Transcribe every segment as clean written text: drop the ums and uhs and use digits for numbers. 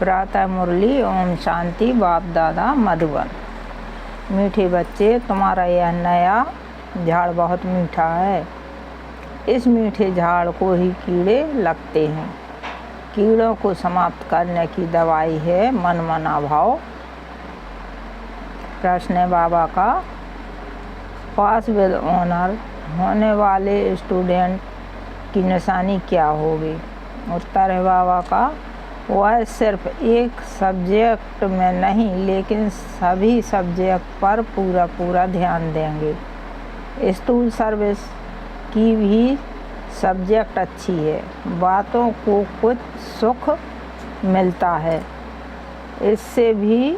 प्रातः मुरली ओम शांति बाप दादा मधुबन। मीठे बच्चे, तुम्हारा यह नया झाड़ बहुत मीठा है। इस मीठे झाड़ को ही कीड़े लगते हैं। कीड़ों को समाप्त करने की दवाई है मन मना भाव। प्रश्न है बाबा का, पास विद ऑनर होने वाले स्टूडेंट की निशानी क्या होगी? उत्तर है बाबा का, वह सिर्फ एक सब्जेक्ट में नहीं लेकिन सभी सब्जेक्ट पर पूरा ध्यान देंगे। स्थूल सर्विस की भी सब्जेक्ट अच्छी है, बातों को कुछ सुख मिलता है, इससे भी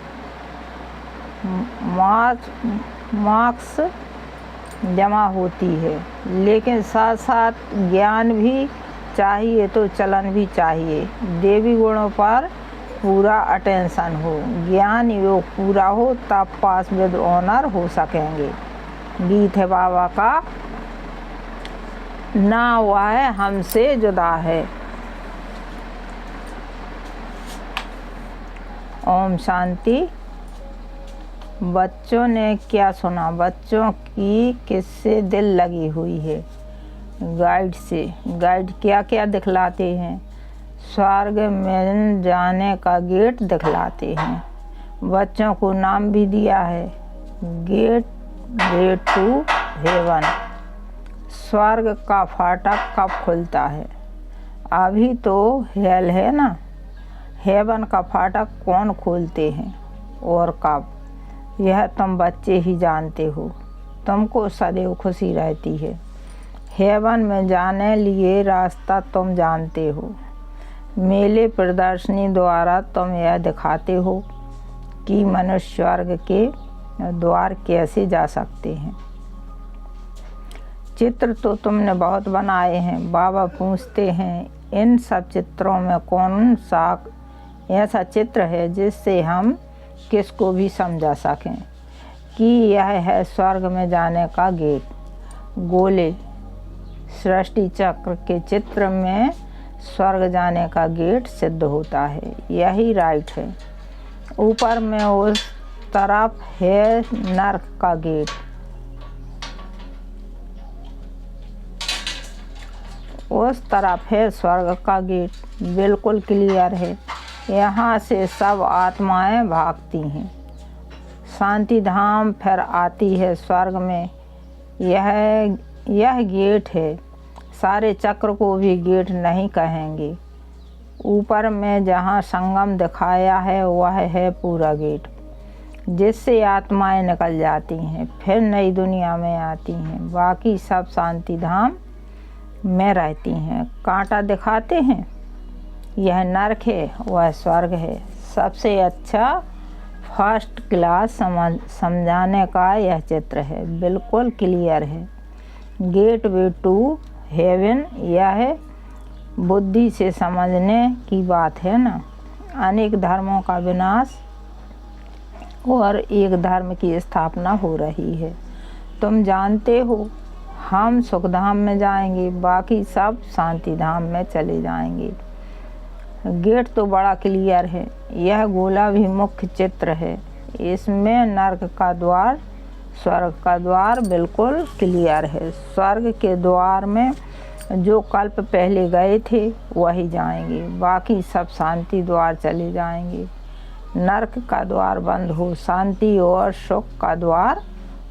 मार्क्स जमा होती है, लेकिन साथ साथ ज्ञान भी चाहिए तो चलन भी चाहिए। देवी गुणों पर पूरा अटेंशन हो, ज्ञान योग पूरा हो, तब पास विद ऑनर हो सकेंगे। गीत है बाबा का, ना वह हमसे जुदा है। ओम शांति। बच्चों ने क्या सुना? बच्चों की किससे दिल लगी हुई है? गाइड से। गाइड क्या क्या दिखलाते हैं? स्वर्ग में जाने का गेट दिखलाते हैं। बच्चों को नाम भी दिया है, गेट टू हेवन। स्वर्ग का फाटक कब खुलता है? अभी तो हेल है ना। हेवन का फाटक कौन खोलते हैं और कब? यह तुम बच्चे ही जानते हो। तुमको सदैव खुशी रहती है। हेवन में जाने लिए रास्ता तुम जानते हो। मेले प्रदर्शनी द्वारा तुम यह दिखाते हो कि मनुष्य स्वर्ग के द्वार कैसे जा सकते हैं। चित्र तो तुमने बहुत बनाए हैं। बाबा पूछते हैं, इन सब चित्रों में कौन सा ऐसा चित्र है जिससे हम किसको भी समझा सकें कि यह है स्वर्ग में जाने का गेट? गोले सृष्टि चक्र के चित्र में स्वर्ग जाने का गेट सिद्ध होता है। यही राइट है। ऊपर में उस तरफ है नर्क का गेट। उस तरफ है स्वर्ग का गेट। बिल्कुल क्लियर है। यहाँ से सब आत्माएं भागती हैं। शांति धाम फिर आती है स्वर्ग में। यह गेट है। सारे चक्र को भी गेट नहीं कहेंगे। ऊपर में जहाँ संगम दिखाया है वह है पूरा गेट, जिससे आत्माएं निकल जाती हैं, फिर नई दुनिया में आती हैं। बाकी सब शांति धाम में रहती हैं। कांटा दिखाते हैं, यह नरक है, वह स्वर्ग है। सबसे अच्छा फर्स्ट क्लास समझाने का यह चित्र है। बिल्कुल क्लियर है। गेट वे टू हेवन, यह बुद्धि से समझने की बात है ना। अनेक धर्मों का विनाश और एक धर्म की स्थापना हो रही है। तुम जानते हो, हम सुखधाम में जाएंगे, बाकी सब शांति धाम में चले जाएंगे। गेट तो बड़ा क्लियर है। यह गोला भी मुख्य चित्र है। इसमें नर्क का द्वार, स्वर्ग का द्वार बिल्कुल क्लियर है। स्वर्ग के द्वार में जो कल्प पहले गए थे वही जाएंगे, बाकी सब शांति द्वार चले जाएंगे। नर्क का द्वार बंद हो, शांति और सुख का द्वार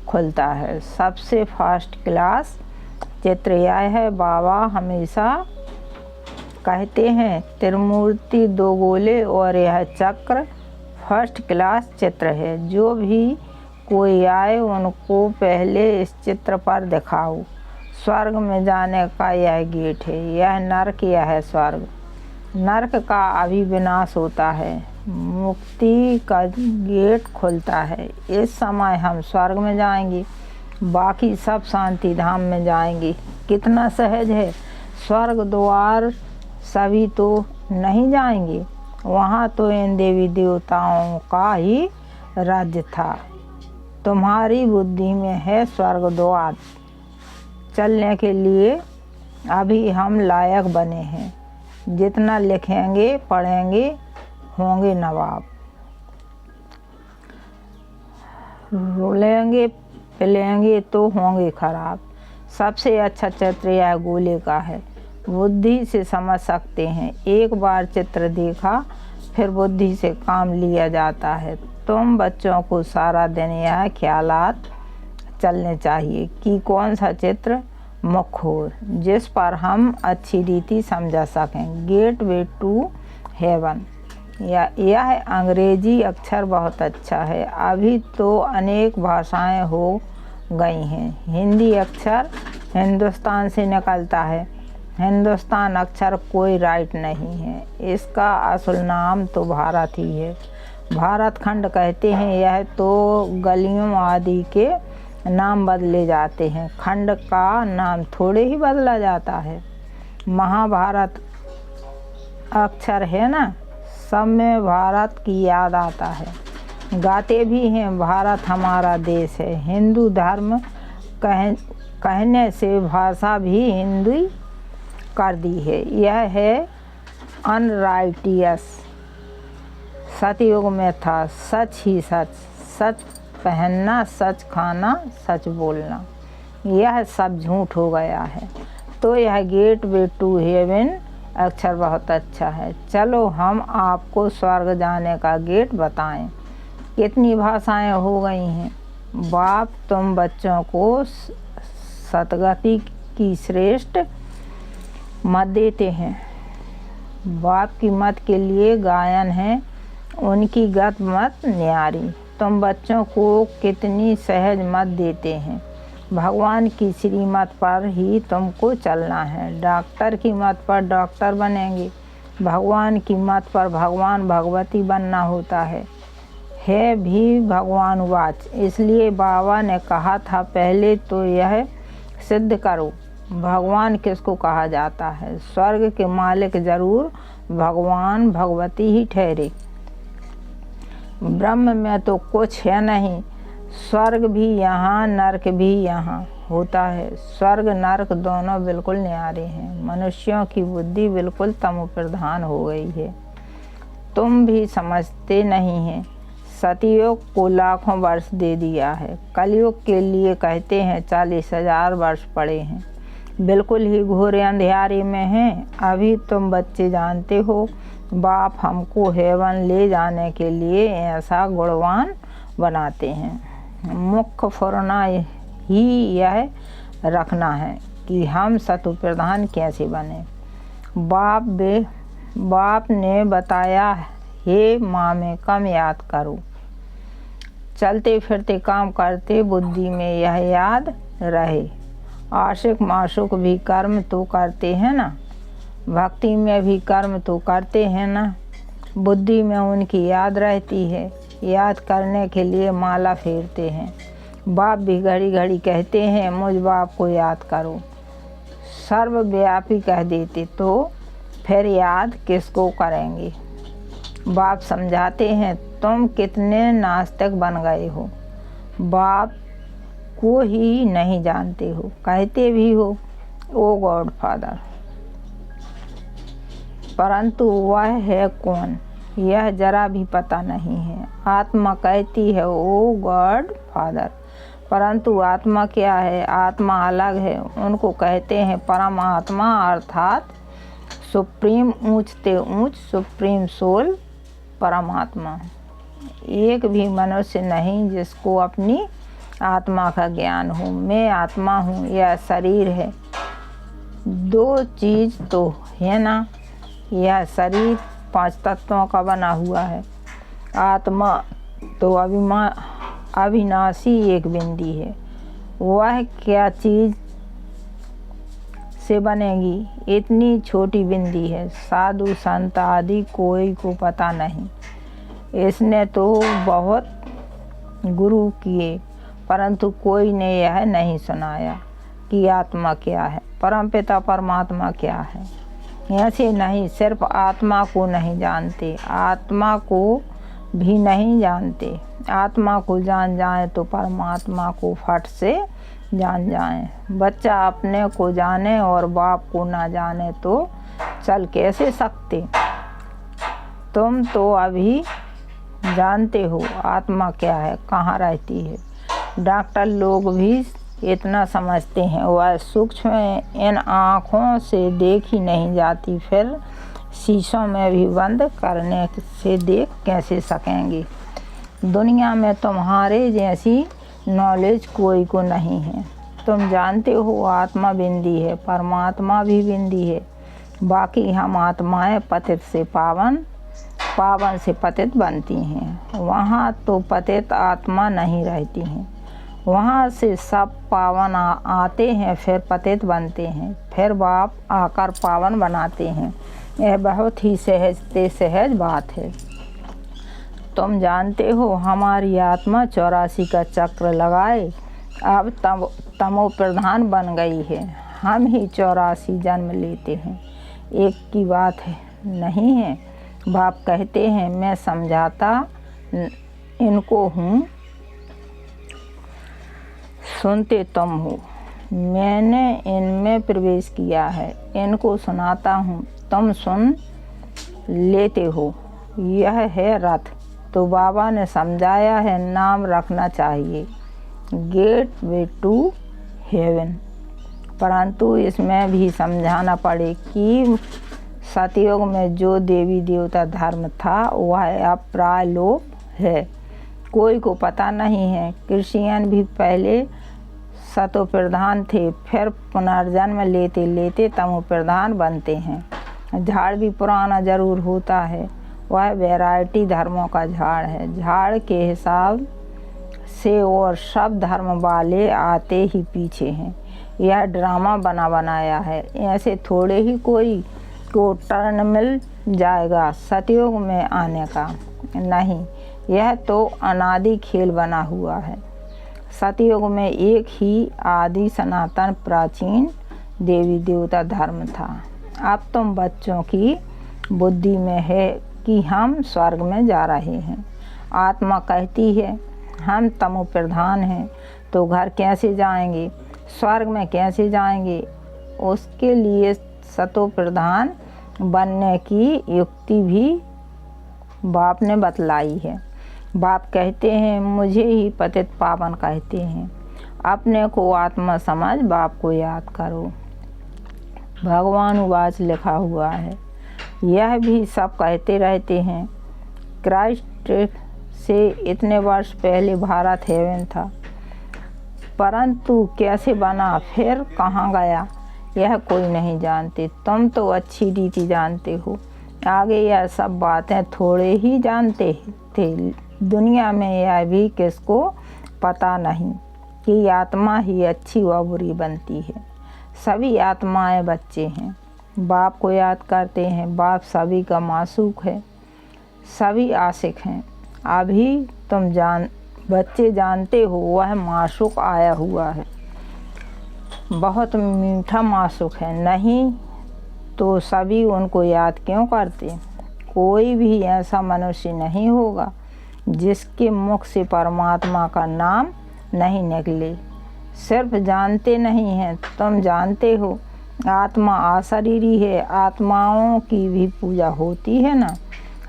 खुलता है। सबसे फर्स्ट क्लास चित्र यह है। बाबा हमेशा कहते हैं, त्रिमूर्ति, दो गोले और यह चक्र फर्स्ट क्लास चित्र है। जो भी कोई आए उनको पहले इस चित्र पर दिखाओ। स्वर्ग में जाने का यह गेट है। यह नर्क, यह है स्वर्ग। नर्क का अभी विनाश होता है, मुक्ति का गेट खुलता है। इस समय हम स्वर्ग में जाएंगे, बाकी सब शांति धाम में जाएंगे। कितना सहज है। स्वर्ग द्वार सभी तो नहीं जाएंगे, वहाँ तो इन देवी देवताओं का ही राज्य था। तुम्हारी बुद्धि में है स्वर्ग द्वार चलने के लिए अभी हम लायक बने हैं। जितना लिखेंगे पढ़ेंगे होंगे नवाब। रुलेंगे पिलेंगे तो होंगे खराब। सबसे अच्छा चित्र यह गोले का है, बुद्धि से समझ सकते हैं। एक बार चित्र देखा फिर बुद्धि से काम लिया जाता है। तुम बच्चों को सारा दिन यह ख्यालात चलने चाहिए कि कौन सा चित्र मुख्य हो, जिस पर हम अच्छी रीति समझा सकें। गेट वे टू हेवन, यह अंग्रेजी अक्षर बहुत अच्छा है। अभी तो अनेक भाषाएं हो गई हैं। हिंदी अक्षर हिंदुस्तान से निकलता है। हिंदुस्तान अक्षर कोई राइट नहीं है, इसका असल नाम तो भारत ही है। भारत खंड कहते हैं। यह तो गलियों आदि के नाम बदले जाते हैं, खंड का नाम थोड़े ही बदला जाता है। महाभारत अक्षर है ना, सब में भारत की याद आता है। गाते भी हैं भारत हमारा देश है। हिंदू धर्म कहने से भाषा भी हिंदी कर दी है। यह है अनराइटियस। सतयुग में था सच ही सच, सच पहनना, सच खाना, सच बोलना। यह सब झूठ हो गया है। तो यह गेट वे टू हेवन अक्षर बहुत अच्छा है। चलो हम आपको स्वर्ग जाने का गेट बताएं। कितनी भाषाएं हो गई हैं। बाप तुम बच्चों को सतगति की श्रेष्ठ मत देते हैं। बाप की मत के लिए गायन है, उनकी गत मत न्यारी। तुम बच्चों को कितनी सहज मत देते हैं। भगवान की श्रीमत पर ही तुमको चलना है। डॉक्टर की मत पर डॉक्टर बनेंगे, भगवान की मत पर भगवान भगवती बनना होता है भी भगवान वाच। इसलिए बाबा ने कहा था पहले तो यह सिद्ध करो भगवान किसको कहा जाता है। स्वर्ग के मालिक जरूर भगवान भगवती ही ठहरे। ब्रह्म में तो कुछ है नहीं। स्वर्ग भी यहाँ नरक भी यहाँ होता है। स्वर्ग नरक दोनों बिल्कुल न्यारे हैं। मनुष्यों की बुद्धि बिल्कुल तमो प्रधान हो गई है। तुम भी समझते नहीं हैं। सतयुग को लाखों वर्ष दे दिया है। कलयुग के लिए कहते हैं 40,000 वर्ष पड़े हैं। बिल्कुल ही घोर अंधेरे में हैं। अभी तुम बच्चे जानते हो बाप हमको हेवन ले जाने के लिए ऐसा गुणवान बनाते हैं। मुख्य फुरना ही यह रखना है कि हम सतु प्रधान कैसे बने। बाप ने बताया हे माँ में कम याद करो। चलते फिरते काम करते बुद्धि में यह याद रहे। आशिक माशुक भी कर्म तो करते हैं ना, भक्ति में भी कर्म तो करते हैं ना। बुद्धि में उनकी याद रहती है। याद करने के लिए माला फेरते हैं। बाप भी घड़ी घड़ी कहते हैं मुझ बाप को याद करो। सर्वव्यापी कह देते तो फिर याद किसको करेंगे। बाप समझाते हैं तुम कितने नास्तिक बन गए हो। बाप को ही नहीं जानते हो। कहते भी हो ओ गॉड फादर, परंतु वह है कौन यह जरा भी पता नहीं है। आत्मा कहती है ओ गॉड फादर, परंतु आत्मा क्या है। आत्मा अलग है। उनको कहते हैं परमात्मा अर्थात सुप्रीम, ऊंचते ऊंच सुप्रीम सोल परमात्मा। एक भी मनुष्य नहीं जिसको अपनी आत्मा का ज्ञान हो। मैं आत्मा हूँ, यह शरीर है। दो चीज तो है ना, यह शरीर 5 तत्वों का बना हुआ है। आत्मा तो अविनाशी एक बिंदी है। वह क्या चीज से बनेगी। इतनी छोटी बिंदी है। साधु संत आदि कोई को पता नहीं। इसने तो बहुत गुरु किए, परंतु कोई ने यह नहीं सुनाया कि आत्मा क्या है, परमपिता परमात्मा क्या है। ऐसे नहीं, सिर्फ आत्मा को नहीं जानते, आत्मा को भी नहीं जानते। आत्मा को जान जाए तो परमात्मा को फट से जान जाए। बच्चा अपने को जाने और बाप को ना जाने तो चल कैसे सकते। तुम तो अभी जानते हो आत्मा क्या है, कहाँ रहती है। डॉक्टर लोग भी इतना समझते हैं, वह सूक्ष्म इन आँखों से देखी नहीं जाती, फिर शीशों में भी बंद करने से देख कैसे सकेंगे। दुनिया में तुम्हारे जैसी नॉलेज कोई को नहीं है। तुम जानते हो आत्मा बिंदी है, परमात्मा भी बिंदी है। बाकी हम आत्माएं पतित से पावन, पावन से पतित बनती हैं। वहाँ तो पतित आत्मा नहीं रहती हैं, वहाँ से सब पावन आते हैं, फिर पतित बनते हैं, फिर बाप आकर पावन बनाते हैं। यह बहुत ही सहज बात है। तुम जानते हो हमारी आत्मा 84 का चक्र लगाए अब तमो प्रधान बन गई है। हम ही 84 जन्म लेते हैं, एक की बात है नहीं है। बाप कहते हैं मैं समझाता इनको हूँ, सुनते तुम हो। मैंने इनमें प्रवेश किया है, इनको सुनाता हूँ, तुम सुन लेते हो। यह है रथ, तो बाबा ने समझाया है नाम रखना चाहिए गेट वे टू हेवन। परंतु इसमें भी समझाना पड़े कि सतयुग में जो देवी देवता धर्म था वह अब प्राय लोप है, कोई को पता नहीं है। क्रिश्चियन भी पहले सतो प्रधान थे, फिर पुनर्जन्म लेते लेते तमो प्रधान बनते हैं। झाड़ भी पुराना जरूर होता है, वह वैरायटी धर्मों का झाड़ है। झाड़ के हिसाब से और सब धर्म वाले आते ही पीछे हैं। यह ड्रामा बना बनाया है, ऐसे थोड़े ही कोई को टर्न मिल जाएगा सतयुग में आने का। नहीं, यह तो अनादि खेल बना हुआ है। सतयुग में एक ही आदि सनातन प्राचीन देवी देवता धर्म था। अब तुम बच्चों की बुद्धि में है कि हम स्वर्ग में जा रहे हैं। आत्मा कहती है हम तमो प्रधान हैं, तो घर कैसे जाएंगे, स्वर्ग में कैसे जाएंगे। उसके लिए सतो प्रधान बनने की युक्ति भी बाप ने बतलाई है। बाप कहते हैं मुझे ही पतित पावन कहते हैं। अपने को आत्मा समझ बाप को याद करो। भगवान उवाच लिखा हुआ है। यह भी सब कहते रहते हैं क्राइस्ट से इतने वर्ष पहले भारत हेवन था, परंतु कैसे बना फिर कहाँ गया यह कोई नहीं जानते। तुम तो अच्छी रीति जानते हो, आगे यह सब बातें थोड़े ही जानते थे। दुनिया में यह भी किसको पता नहीं कि आत्मा ही अच्छी व बुरी बनती है। सभी आत्माएं बच्चे हैं, बाप को याद करते हैं। बाप सभी का मासूक है, सभी आशिक हैं। अभी तुम बच्चे जानते हो वह मासूक आया हुआ है, बहुत मीठा मासूक है। नहीं तो सभी उनको याद क्यों करते। कोई भी ऐसा मनुष्य नहीं होगा जिसके मुख से परमात्मा का नाम नहीं निकले। सिर्फ जानते नहीं हैं, तुम जानते हो आत्मा अशरीरी है। आत्माओं की भी पूजा होती है ना।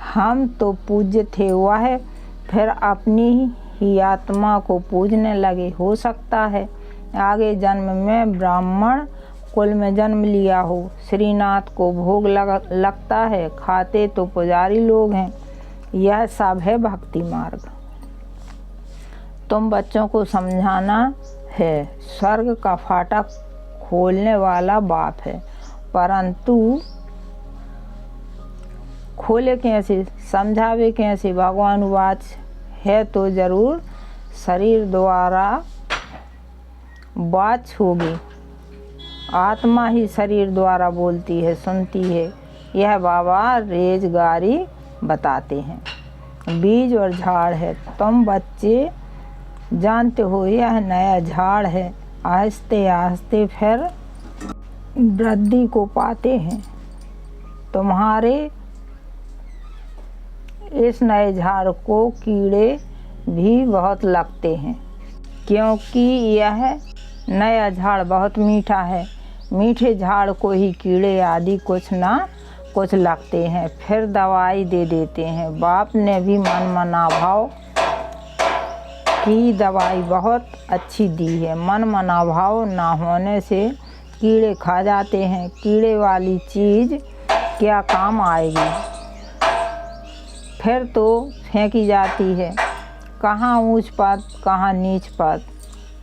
हम तो पूज्य थे, वह फिर अपनी ही आत्मा को पूजने लगे। हो सकता है आगे जन्म में ब्राह्मण कुल में जन्म लिया हो। श्रीनाथ को भोग लगता है, खाते तो पुजारी लोग हैं। यह सब है भक्ति मार्ग। तुम बच्चों को समझाना है स्वर्ग का फाटक खोलने वाला बाप है, परंतु खोले कैसे, समझावे कैसे। भगवान वाच है तो जरूर शरीर द्वारा वाच होगी। आत्मा ही शरीर द्वारा बोलती है, सुनती है। यह बाबा रेजगारी बताते हैं। बीज और झाड़ है, तुम बच्चे जानते हो यह नया झाड़ है। आहिस्ते आहिस्ते फिर वृद्धि को पाते हैं। तुम्हारे इस नए झाड़ को कीड़े भी बहुत लगते हैं, क्योंकि यह नया झाड़ बहुत मीठा है। मीठे झाड़ को ही कीड़े आदि कुछ ना कुछ लगते हैं, फिर दवाई दे देते हैं। बाप ने भी मनमना भाव की दवाई बहुत अच्छी दी है। मनमना भाव ना होने से कीड़े खा जाते हैं। कीड़े वाली चीज़ क्या काम आएगी, फिर तो फेंकी जाती है। कहाँ ऊंच पात कहाँ नीच पात,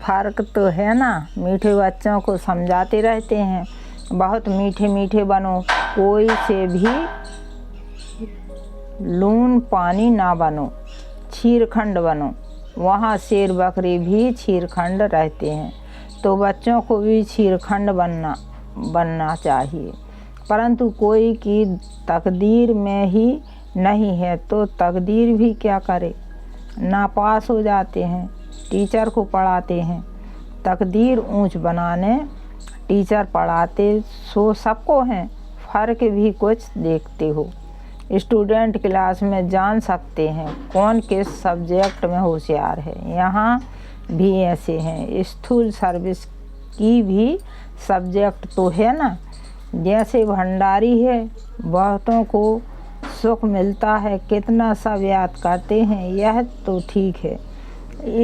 फर्क तो है ना। मीठे बच्चों को समझाते रहते हैं, बहुत मीठे मीठे बनो, कोई से भी लून पानी ना बनो, छीरखंड बनो। वहाँ शेर बकरी भी छीरखंड रहते हैं, तो बच्चों को भी छीरखंड बनना चाहिए। परंतु कोई की तकदीर में ही नहीं है तो तकदीर भी क्या करे, नापास हो जाते हैं। टीचर को पढ़ाते हैं, तकदीर ऊंच बनाने टीचर पढ़ाते सो सबको हैं, फ़र्क भी कुछ देखते हो। स्टूडेंट क्लास में जान सकते हैं कौन किस सब्जेक्ट में होशियार है। यहाँ भी ऐसे हैं। स्थूल सर्विस की भी सब्जेक्ट तो है ना। जैसे भंडारी है, बहुतों को सुख मिलता है, कितना सब याद करते हैं, यह तो ठीक है।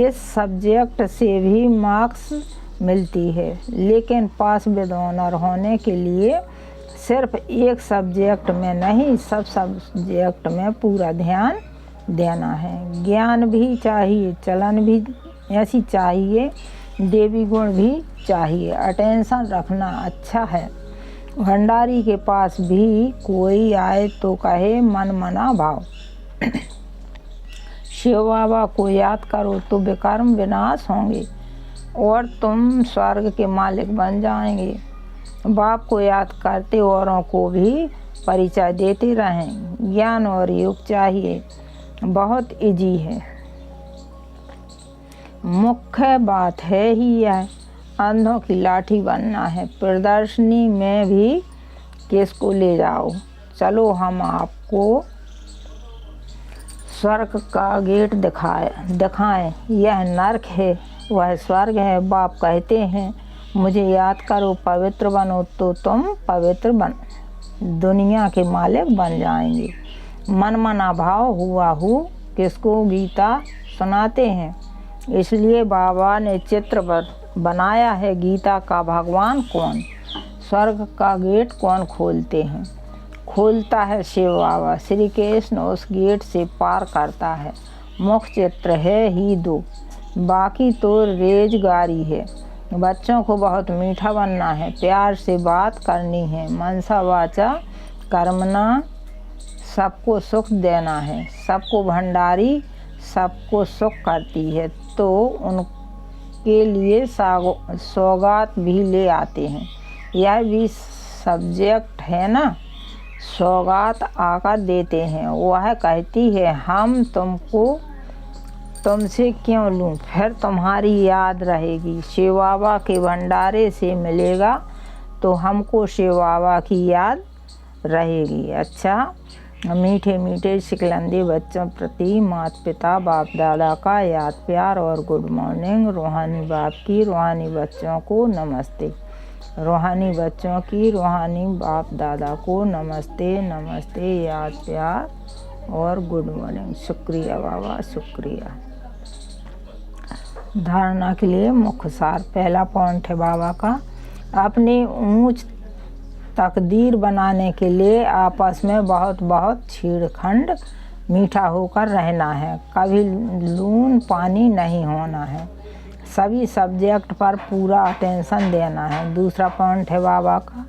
इस सब्जेक्ट से भी मार्क्स मिलती है, लेकिन पास विद ऑनर होने के लिए सिर्फ एक सब्जेक्ट में नहीं, सब सब्जेक्ट में पूरा ध्यान देना है। ज्ञान भी चाहिए, चलन भी ऐसी चाहिए, देवी गुण भी चाहिए। अटेंशन रखना अच्छा है। भंडारी के पास भी कोई आए तो कहे मनमना भाव, शिव बाबा को याद करो तो विकर्म विनाश होंगे और तुम स्वर्ग के मालिक बन जाएंगे। बाप को याद करते औरों को भी परिचय देते रहें। ज्ञान और योग चाहिए, बहुत इजी है। मुख्य बात है ही यह, अंधों की लाठी बनना है। प्रदर्शनी में भी किसको ले जाओ, चलो हम आपको स्वर्ग का गेट दिखाएं। यह नरक है, वह स्वर्ग है। बाप कहते हैं मुझे याद करो, पवित्र बनो तो तुम पवित्र दुनिया के मालिक बन जाएंगे। मनमना भाव हुआ हूँ किसको गीता सुनाते हैं, इसलिए बाबा ने चित्र बनाया है गीता का। भगवान कौन, स्वर्ग का गेट कौन खोलते हैं, खोलता है शिव बाबा। श्री कृष्ण उस गेट से पार करता है। मुख्य चित्र है ही दो, बाकी तो रेजगारी है। बच्चों को बहुत मीठा बनना है, प्यार से बात करनी है, मनसा वाचा कर्मणा सबको सुख देना है। सबको भंडारी सबको सुख करती है, तो उनके लिए सौगात भी ले आते हैं। यह भी सब्जेक्ट है ना। सौगात आकर देते हैं, वह कहती है हम तुमसे क्यों लूं, फिर तुम्हारी याद रहेगी। शिव बाबा के भंडारे से मिलेगा तो हमको शिव बाबा की याद रहेगी। अच्छा, मीठे मीठे सिकलंदे बच्चों प्रति माता पिता बाप दादा का याद प्यार और गुड मॉर्निंग। रूहानी बाप की रूहानी बच्चों को नमस्ते। रूहानी बच्चों की रूहानी बाप दादा को नमस्ते नमस्ते, याद प्यार और गुड मॉर्निंग। शुक्रिया बाबा, शुक्रिया। धारणा के लिए मुख्य सार। पहला पॉइंट है बाबा का, अपनी ऊंच तकदीर बनाने के लिए आपस में बहुत बहुत छीड़खंड मीठा होकर रहना है, कभी लून पानी नहीं होना है, सभी सब्जेक्ट पर पूरा अटेंशन देना है। दूसरा पॉइंट है बाबा का,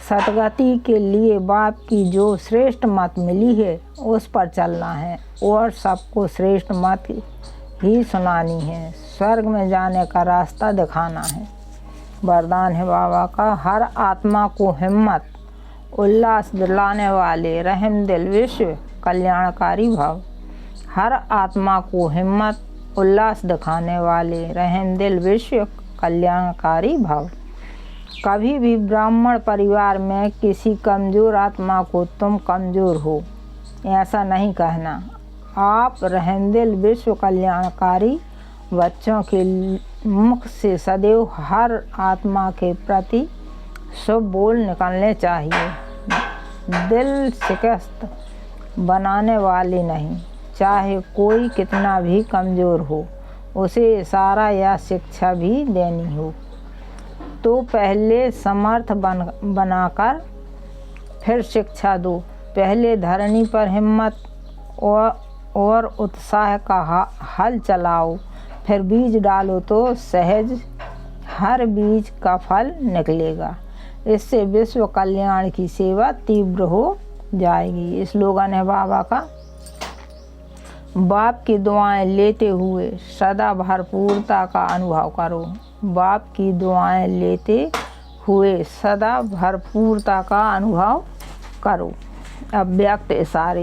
सदगति के लिए बाप की जो श्रेष्ठ मत मिली है उस पर चलना है और सबको श्रेष्ठ मत ही सुनानी है। स्वर्ग में जाने का रास्ता दिखाना है। वरदान है बाबा का, हर आत्मा को हिम्मत उल्लास दिलाने वाले रहम दिल विश्व कल्याणकारी भाव। हर आत्मा को हिम्मत उल्लास दिखाने वाले रहम दिल विश्व कल्याणकारी भाव। कभी भी ब्राह्मण परिवार में किसी कमज़ोर आत्मा को तुम कमज़ोर हो ऐसा नहीं कहना। आप रहमदिल विश्व कल्याणकारी बच्चों के मुख से सदैव हर आत्मा के प्रति शुभ बोल निकलने चाहिए। दिल शिकस्त बनाने वाले नहीं। चाहे कोई कितना भी कमज़ोर हो, उसे इशारा या शिक्षा भी देनी हो तो पहले समर्थ बनाकर फिर शिक्षा दो। पहले धरनी पर हिम्मत और उत्साह का हल चलाओ, फिर बीज डालो तो सहज हर बीज का फल निकलेगा। इससे विश्व कल्याण की सेवा तीव्र हो जाएगी। स्लोगन है बाबा का, बाप की दुआएं लेते हुए सदा भरपूरता का अनुभव करो। बाप की दुआएं लेते हुए सदा भरपूरता का अनुभव करो। अव्यक्त इशारे,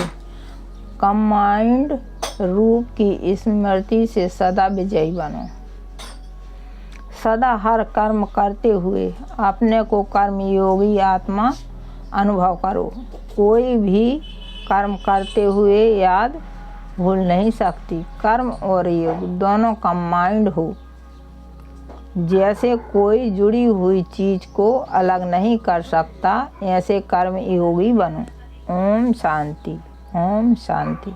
कंबाइंड रूप की स्मृति से सदा विजयी बनो। सदा हर कर्म करते हुए अपने को कर्मयोगी आत्मा अनुभव करो। कोई भी कर्म करते हुए याद भूल नहीं सकती। कर्म और योग दोनों कंबाइंड हो। जैसे कोई जुड़ी हुई चीज़ को अलग नहीं कर सकता, ऐसे कर्म योगी बनो। ओम शांति, ओम शांति।